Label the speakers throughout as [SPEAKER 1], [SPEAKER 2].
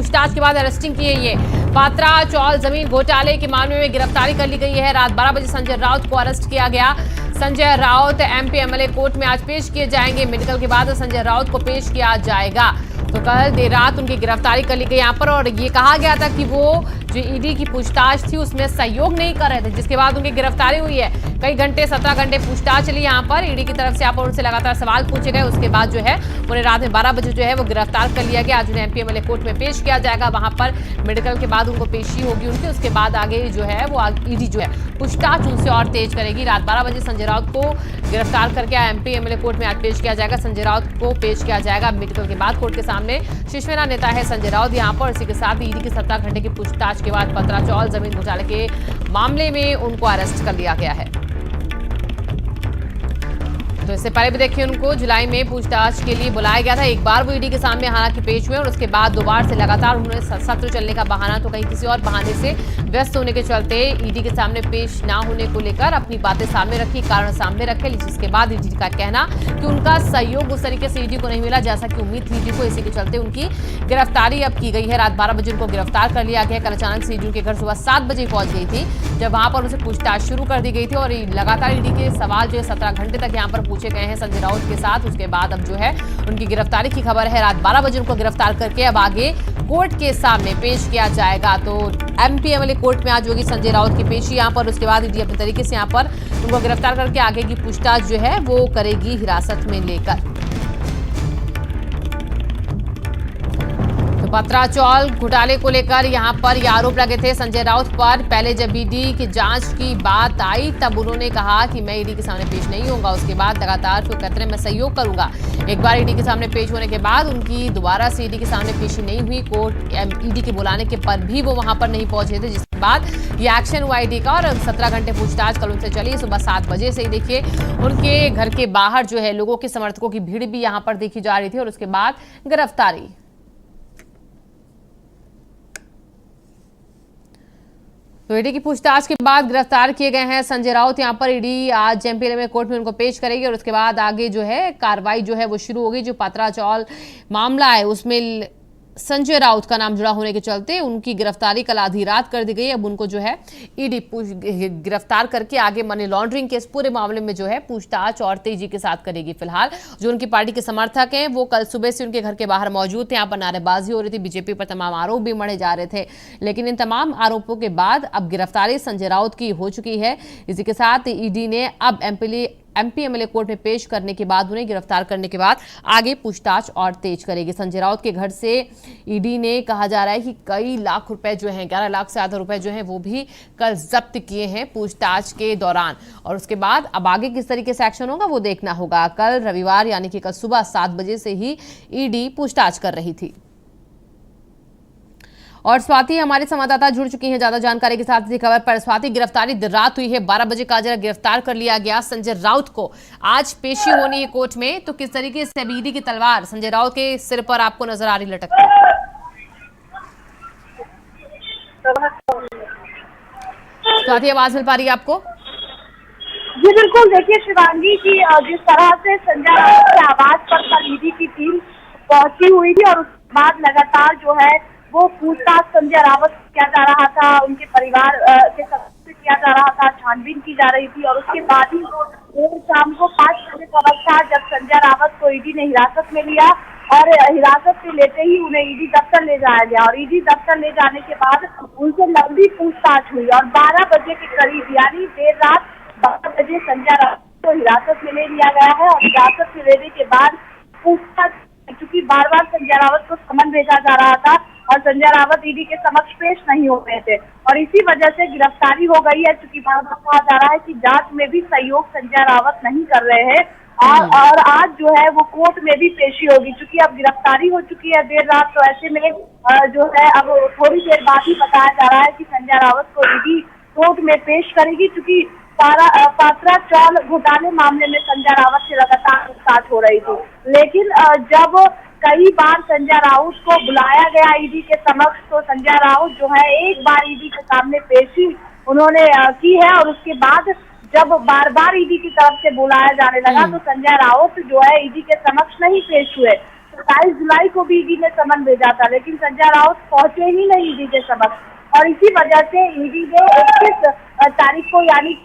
[SPEAKER 1] पूछताछ के बाद अरेस्टिंग की है। ये पात्रा चौल जमीन घोटाले के मामले में गिरफ्तारी कर ली गई है। रात 12 बजे संजय राउत को अरेस्ट किया गया। Sanjay Raut MP MLA court में आज पेश किए जाएंगे। मेडिकल के बाद संजय राउत को पेश किया जाएगा। तो कल देर रात उनकी गिरफ्तारी कर ली गई यहाँ पर, और ये कहा गया था कि वो जो ईडी की पूछताछ थी उसमें सहयोग नहीं कर रहे थे, जिसके बाद उनकी गिरफ्तारी हुई है। कई घंटे 17 घंटे पूछताछ चली यहाँ पर। ईडी की तरफ से यहाँ पर उनसे लगातार सवाल पूछे गए। उसके बाद जो है उन्हें रात में 12 बजे जो है वो गिरफ्तार कर लिया गया। आज उन्हें एमपी एमएलए कोर्ट में पेश किया जाएगा। वहां पर मेडिकल के बाद उनको पेशी होगी उनकी। उसके बाद आगे जो है वो ईडी जो है पूछताछ उनसे और तेज करेगी। रात 12 बजे संजय राउत को गिरफ्तार करके एमपी एमएलए कोर्ट में आज पेश किया जाएगा। संजय राउत को पेश किया जाएगा मेडिकल के बाद कोर्ट के सामने। शिवसेना नेता है संजय राउत यहाँ पर। इसी के साथ ईडी की 17 घंटे की पूछताछ के बाद पात्रा चौल जमीन घोटाले के मामले में उनको अरेस्ट कर लिया गया है। तो इससे पहले भी देखिए उनको जुलाई में पूछताछ के लिए बुलाया गया था। एक बार वो ईडी के सामने हालांकि पेश हुए और उसके बाद दो बार से लगातार उन्होंने सत्र चलने का बहाना तो कहीं किसी और बहाने से व्यस्त होने के चलते ईडी के सामने पेश ना होने को लेकर अपनी बातें सामने रखी, कारण सामने रखे, जिसके बाद ईडी का कहना कि उनका सहयोग उस तरीके से ईडी को नहीं मिला जैसा कि उम्मीद थी ईडी को। इसी के चलते उनकी गिरफ्तारी अब की गई है। रात 12 बजे उनको गिरफ्तार कर लिया गया। कल अचानक से ईडी उनके घर सुबह 7 बजे पहुंच गई थी, जब वहां पर उनसे पूछताछ शुरू कर दी गई थी। और लगातार ईडी के सवाल जो है 17 घंटे तक यहाँ पर पूछे गए हैं संजय राउत के साथ। उसके बाद अब जो है उनकी गिरफ्तारी की खबर है। रात 12 बजे उनको गिरफ्तार करके अब आगे कोर्ट के सामने पेश किया जाएगा। तो एमपी एमएलए कोर्ट में आज होगी संजय राउत की पेशी यहाँ पर। उसके बाद ईडी अपने तरीके से यहाँ पर उनको गिरफ्तार करके आगे की पूछताछ जो है वो करेगी हिरासत में लेकर। पात्रा चौल घोटाले को लेकर यहां पर ये आरोप लगे थे संजय राउत पर। पहले जब ईडी की जांच की बात आई तब उन्होंने कहा कि मैं ईडी के सामने पेश नहीं होऊंगा। उसके बाद लगातार फिर कहते हैं मैं सहयोग करूंगा। एक बार ईडी के सामने पेश होने के बाद उनकी दोबारा से ईडी के सामने पेशी नहीं हुई। कोर्ट ईडी के बुलाने के पर भी वो वहां पर नहीं पहुंचे थे, जिसके बाद ये एक्शन हुआ ईडी का। और 17 घंटे पूछताछ कल उनसे चली। सुबह 7 बजे से ही देखिए उनके घर के बाहर जो है लोगों के समर्थकों की भीड़ भी यहाँ पर देखी जा रही थी। और उसके बाद गिरफ्तारी। तो ईडी की पूछताछ के बाद गिरफ्तार किए गए हैं संजय राउत। यहाँ पर ईडी आज एमपी एमएलए कोर्ट में उनको पेश करेगी और उसके बाद आगे जो है कार्रवाई जो है वो शुरू होगी। जो पात्रा चौल मामला है उसमें संजय राउत का नाम जुड़ा होने के चलते उनकी गिरफ्तारी कल आधी रात कर दी गई। अब उनको जो है ईडी गिरफ्तार करके आगे मनी लॉन्ड्रिंग के इस पूरे मामले में जो है पूछताछ और तेजी के साथ करेगी। फिलहाल जो उनकी पार्टी के समर्थक हैं वो कल सुबह से उनके घर के बाहर मौजूद थे। यहाँ पर नारेबाजी हो रही थी, बीजेपी पर तमाम आरोप भी मढ़े जा रहे थे। लेकिन इन तमाम आरोपों के बाद अब गिरफ्तारी संजय राउत की हो चुकी है। इसी के साथ ईडी ने अब एमपी एमएलए कोर्ट में पेश करने के बाद उन्हें गिरफ्तार करने के बाद आगे पूछताछ और तेज करेगी। संजय राउत के घर से ईडी ने कहा जा रहा है कि कई लाख रुपए जो हैं 11 लाख से ज्यादा रुपए जो हैं वो भी कल जब्त किए हैं पूछताछ के दौरान। और उसके बाद अब आगे किस तरीके से एक्शन होगा वो देखना होगा। कल रविवार यानी कि कल सुबह 7 बजे से ही ईडी पूछताछ कर रही थी। और स्वाति हमारे संवाददाता जुड़ चुकी हैं ज्यादा जानकारी के साथ इसी खबर पर। स्वाति, गिरफ्तारी देर रात हुई है, 12 बजे का जरा गिरफ्तार कर लिया गया संजय राउत को। आज पेशी होनी है कोर्ट में, तो किस तरीके से ईडी की तलवार संजय राउत के सिर पर आपको नजर आ रही लटकती? स्वाति, आवाज मिल पा रही है आपको?
[SPEAKER 2] जी बिल्कुल। देखिए शिवांगी की जिस तरह से संजय राउत के आवाज पर कल ईडी की टीम पहुंची हुई थी और उसके बाद लगातार जो है वो पूछताछ संजय राउत किया जा रहा था, उनके परिवार के सदस्य किया जा रहा था, छानबीन की जा रही थी। और उसके बाद ही शाम को 5 बजे का वक्त था जब संजय राउत को ईडी ने हिरासत में लिया और हिरासत में लेते ही उन्हें ईडी दफ्तर ले जाया गया। और ईडी दफ्तर ले जाने के बाद उनसे लंबी पूछताछ हुई और 12 बजे के करीब यानी देर रात 12 बजे संजय राउत को हिरासत में ले लिया गया है। और हिरासत में लेने के बाद पूछताछ, क्योंकि बार बार संजय राउत को समन भेजा जा रहा था और संजय राउत ईडी के समक्ष पेश नहीं हो रहे थे और इसी वजह से गिरफ्तारी हो गई है। चूंकि बार बार कहा जा रहा है कि जांच में भी सहयोग संजय राउत नहीं कर रहे हैं और आज जो है वो कोर्ट में भी पेशी होगी। चूंकि अब गिरफ्तारी हो चुकी है देर रात, तो ऐसे में जो है अब थोड़ी देर बाद ही बताया जा रहा है कि संजय राउत को ईडी कोर्ट में पेश करेगी। चूंकि पात्रा चौल घोटाले मामले में संजय राउत से लगातार पूछताछ हो रही थी, लेकिन जब कई बार संजय राउत को बुलाया गया ईडी के समक्ष तो संजय राउत जो है एक बार ईडी के सामने पेशी उन्होंने की है। और उसके बाद जब बार बार ईडी की तरफ से बुलाया जाने लगा तो संजय राउत जो है ईडी के समक्ष नहीं पेश हुए। 27 जुलाई को भी ईडी ने समन भेजा था, लेकिन संजय राउत पहुंचे ही नहीं ईडी के समक्ष और इसी वजह से ईडी ने 21 तारीख को यानी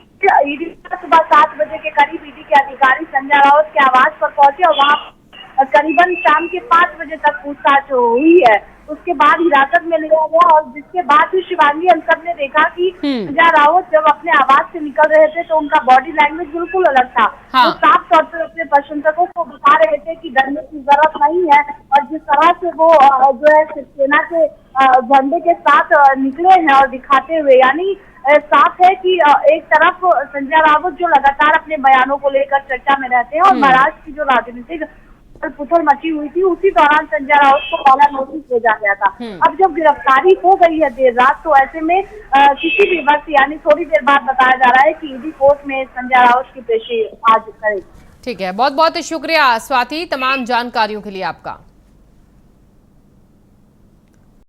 [SPEAKER 2] ईडी सुबह 7 बजे के करीब ईडी के अधिकारी संजय राउत के आवास पर पहुंचे और वहां करीबन शाम के 5 बजे तक पूछताछ हुई है। उसके बाद हिरासत में लिया गया और जिसके बाद भी शिवांगी, हम सब ने देखा कि संजय राउत जब अपने आवास से निकल रहे थे तो उनका बॉडी लैंग्वेज बिल्कुल अलग था।
[SPEAKER 1] हाँ।
[SPEAKER 2] वो साफ तौर पर अपने प्रशंसकों को बता रहे थे कि डरने की जरूरत नहीं है और जिस तरह से वो जो है सेना के झंडे के साथ निकले हैं और दिखाते हुए, यानी साफ है कि एक तरफ संजय राउत जो लगातार अपने बयानों को लेकर चर्चा में रहते हैं और महाराष्ट्र की जो राजनीतिक पुथल मची हुई थी उसी दौरान संजय राउत को पहला नोटिस भेजा गया था। अब जब गिरफ्तारी हो गई है देर रात, तो ऐसे में किसी भी वक्त यानी थोड़ी देर बाद बताया जा रहा है कि ईडी कोर्ट में संजय राउत की पेशी आज करेगी।
[SPEAKER 1] ठीक है, बहुत बहुत शुक्रिया स्वाति तमाम जानकारियों के लिए आपका।